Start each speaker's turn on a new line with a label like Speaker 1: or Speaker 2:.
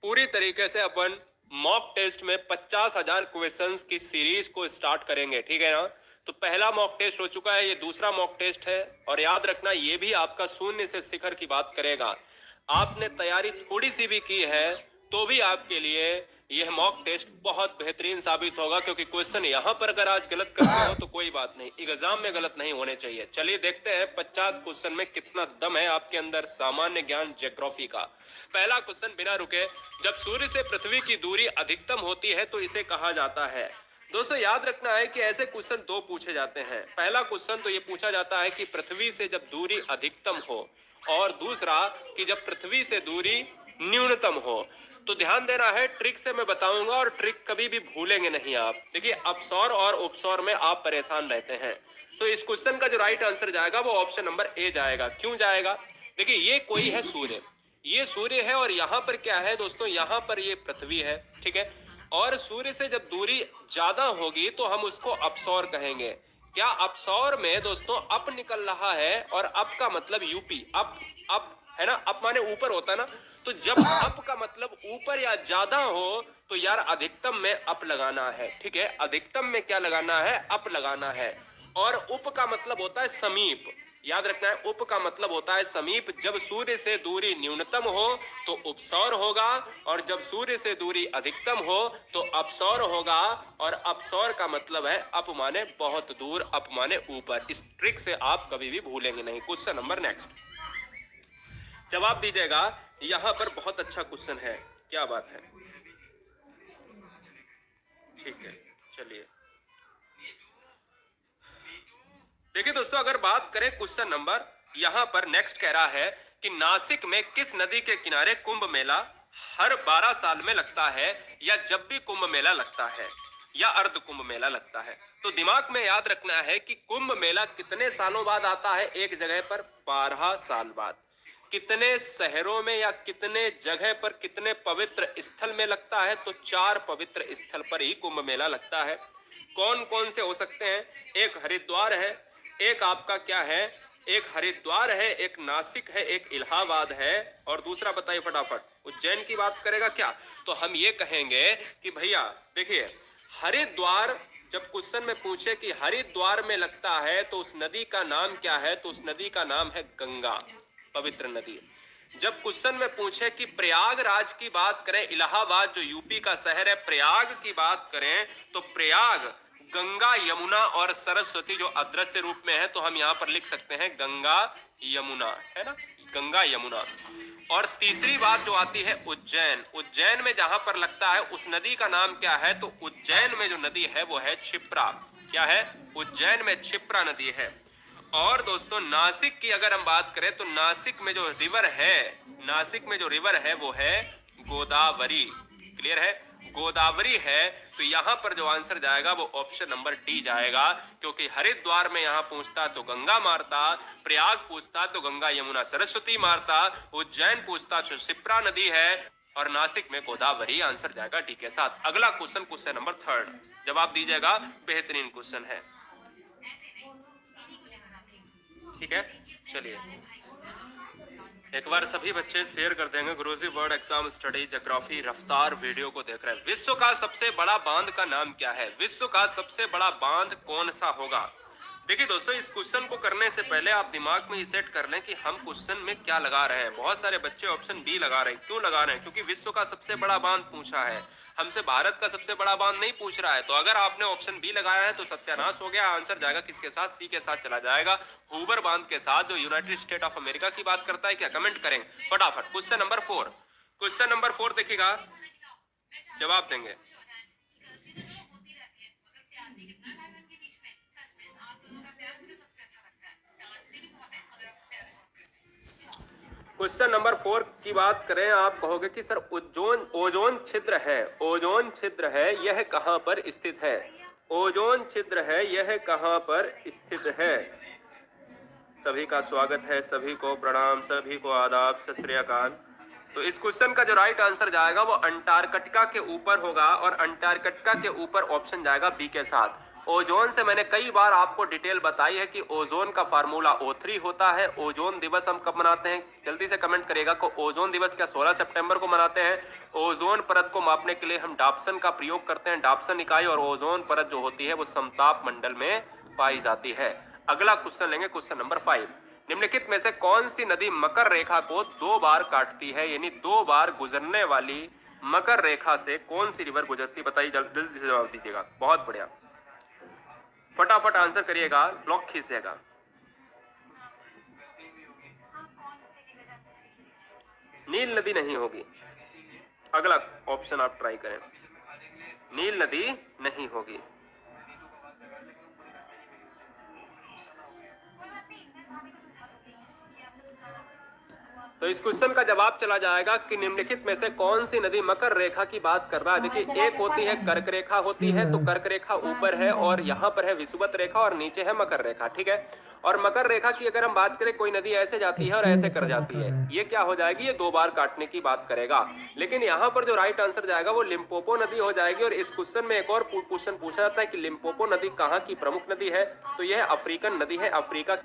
Speaker 1: पूरी तरीके से अपन मॉक टेस्ट में 50,000 क्वेश्चंस की सीरीज को स्टार्ट करेंगे, ठीक है ना। तो पहला मॉक टेस्ट हो चुका है, ये दूसरा मॉक टेस्ट है। और याद रखना ये भी आपका शून्य से शिखर की बात करेगा। आपने तैयारी थोड़ी सी भी की है तो भी आपके लिए यह मॉक टेस्ट बहुत बेहतरीन साबित होगा, क्योंकि क्वेश्चन यहां पर अगर आज गलत करते हो तो कोई बात नहीं, एग्जाम में गलत नहीं होने चाहिए। चलिए देखते हैं 50 क्वेश्चन में कितना दम है आपके अंदर सामान्य ज्ञान ज्योग्राफी का। पहला क्वेश्चन बिना रुके, जब सूर्य से पृथ्वी की दूरी अधिकतम होती है तो इसे कहा जाता है। दोस्तों याद रखना है कि ऐसे क्वेश्चन दो पूछे जाते हैं। पहला क्वेश्चन तो ये पूछा जाता है कि पृथ्वी से जब दूरी अधिकतम हो, और दूसरा कि जब पृथ्वी से दूरी न्यूनतम हो। तो ध्यान देना है, ट्रिक से मैं बताऊंगा और ट्रिक कभी भी भूलेंगे नहीं आप। देखिए अपसौर और उपसौर में आप परेशान रहते हैं, तो इस क्वेश्चन का जो राइट आंसर जाएगा वो ऑप्शन नंबर ए जाएगा। क्यों जाएगा? देखिए ये कोई है सूर्य, ये सूर्य है, और यहां पर क्या है दोस्तों, यहां पर ये पृथ्वी है, ठीक है। और सूर्य से जब दूरी ज्यादा होगी तो हम उसको अपसौर कहेंगे। क्या अपसौर में दोस्तों अप निकल रहा है, और अप का मतलब यूपी, अप अप है ना, अप माने ऊपर होता है ना। तो जब अप का मतलब ऊपर या ज्यादा हो तो यार अधिकतम में अप लगाना है, ठीक है। अधिकतम में क्या लगाना है? अप लगाना है। और उप का मतलब होता है समीप, याद रखना है, उप का मतलब होता है समीप। जब सूर्य से दूरी न्यूनतम हो तो उपसौर होगा, और जब सूर्य से दूरी अधिकतम हो तो अपसौर होगा। और अपसौर का मतलब है अप माने बहुत दूर, अप माने ऊपर। इस ट्रिक से आप कभी भी भूलेंगे नहीं। क्वेश्चन नंबर नेक्स्ट, जवाब दीजिएगा। यहां पर बहुत अच्छा क्वेश्चन है, क्या बात है, ठीक है। चलिए देखिए दोस्तों, अगर बात करें क्वेश्चन नंबर, यहां पर नेक्स्ट कह रहा है कि नासिक में किस नदी के किनारे कुंभ मेला हर 12 साल में लगता है, या जब भी कुंभ मेला लगता है, या अर्ध कुंभ मेला लगता है। तो दिमाग में याद रखना है कि कुंभ मेला कितने सालों बाद आता है एक जगह पर? 12 साल बाद। कितने शहरों में या कितने जगह पर, कितने पवित्र स्थल में लगता है? तो 4 पवित्र स्थल पर ही कुंभ मेला लगता है। कौन कौन से हो सकते हैं? एक हरिद्वार है, एक आपका क्या है, एक हरिद्वार है, एक नासिक है, एक इलाहाबाद है, और दूसरा बताइए फटाफट, उज्जैन की बात करेगा क्या? तो हम ये कहेंगे कि भैया देखिए, हरिद्वार, जब क्वेश्चन में पूछे कि हरिद्वार में लगता है तो उस नदी का नाम क्या है, तो उस नदी का नाम है गंगा, पवित्र नदी। जब क्वेश्चन में पूछे कि प्रयागराज की बात करें, इलाहाबाद जो यूपी का शहर है, प्रयाग की बात करें, तो प्रयाग गंगा यमुना और सरस्वती जो अदृश्य रूप में है, तो हम यहाँ पर लिख सकते हैं गंगा यमुना, है ना, गंगा यमुना। और तीसरी बात जो आती है उज्जैन, उज्जैन में जहां पर लगता है उस नदी का नाम क्या है? तो उज्जैन में जो नदी है वो है क्षिप्रा। क्या है? उज्जैन में क्षिप्रा नदी है। और दोस्तों नासिक की अगर हम बात करें तो नासिक में जो रिवर है, नासिक में जो रिवर है वो है गोदावरी। क्लियर है? गोदावरी है। तो यहां पर जो आंसर जाएगा वो ऑप्शन नंबर डी जाएगा, क्योंकि हरिद्वार में यहां पूछता तो गंगा मारता, प्रयाग पूछता तो गंगा यमुना सरस्वती मारता, उज्जैन पूछता तो शिप्रा नदी है, और नासिक में गोदावरी। आंसर जाएगा डी के साथ। अगला क्वेश्चन, क्वेश्चन नंबर 3, जवाब दीजिएगा। बेहतरीन क्वेश्चन है, ठीक है। चलिए एक बार सभी बच्चे शेयर कर देंगे, गुरुजी वर्ड एग्जाम स्टडी ज्योग्राफी रफ्तार वीडियो को देख रहे हैं। विश्व का सबसे बड़ा बांध का नाम क्या है? विश्व का सबसे बड़ा बांध कौन सा होगा? देखिए दोस्तों, इस क्वेश्चन को करने से पहले आप दिमाग में ये सेट कर लें कि हम क्वेश्चन में क्या लगा रहे हैं। बहुत सारे बच्चे ऑप्शन बी लगा रहे हैं। क्यों लगा रहे हैं? क्योंकि विश्व का सबसे बड़ा बांध पूछा है, हमसे भारत का सबसे बड़ा बांध नहीं पूछ रहा है। तो अगर आपने ऑप्शन बी लगाया है तो सत्यानाश हो गया। आंसर जाएगा किसके साथ? सी के साथ चला जाएगा, हूबर बांध के साथ, जो यूनाइटेड स्टेट ऑफ अमेरिका की बात करता है। क्या कमेंट करेंगे फटाफट? क्वेश्चन नंबर 4, क्वेश्चन नंबर 4 देखिएगा, जवाब देंगे। क्वेश्चन नंबर 4 की बात करें, आप कहोगे कि सर ओजोन, ओजोन छिद्र है, ओजोन छिद्र है, यह कहां पर स्थित है? ओजोन छिद्र है, यह कहां पर स्थित है? सभी का स्वागत है, सभी को प्रणाम, सभी को आदाब, सत श्री अकाल। तो इस क्वेश्चन का जो राइट आंसर जाएगा वो अंटार्कटिका के ऊपर होगा, और अंटार्कटिका के ऊपर ऑप्शन जाएगा बी के साथ। ओजोन से मैंने कई बार आपको डिटेल बताई है कि ओजोन का फार्मूला O3 होता है। ओजोन दिवस हम कब मनाते हैं, जल्दी से कमेंट करिएगा को ओजोन दिवस क्या 16 सितंबर को मनाते हैं। ओजोन परत को मापने के लिए हम डाप्सन का प्रयोग करते हैं, डाप्सन इकाई, और ओजोन परत जो होती है वो समताप मंडल में पाई जाती है। अगला क्वेश्चन लेंगे, क्वेश्चन नंबर 5। निम्नलिखित में से कौन सी नदी मकर रेखा को 2 बार काटती है, यानी 2 बार गुजरने वाली मकर रेखा से कौन सी रिवर गुजरती, बताइए, जल्दी से जवाब दीजिएगा। बहुत बढ़िया, फटाफट आंसर करिएगा, ब्लॉक खींचेगा। नील नदी नहीं होगी। अगला ऑप्शन आप ट्राई करें, नील नदी नहीं होगी। तो इस क्वेश्चन का जवाब चला जाएगा कि निम्नलिखित में से कौन सी नदी मकर रेखा की बात कर रहा है। देखिए, एक होती है कर्क रेखा होती है, तो कर्क रेखा ऊपर है और यहाँ पर है विषुवत रेखा और नीचे है मकर रेखा, ठीक है। और मकर रेखा की अगर हम बात करें, कोई नदी ऐसे जाती है और ऐसे कर जाती है, ये क्या हो जाएगी, ये 2 बार काटने की बात करेगा। लेकिन यहाँ पर जो राइट आंसर जाएगा वो लिम्पोपो नदी हो जाएगी। और इस क्वेश्चन में एक और क्वेश्चन पूछा जाता है कि लिम्पोपो नदी कहाँ की प्रमुख नदी है, तो यह अफ्रीकन नदी है, अफ्रीका।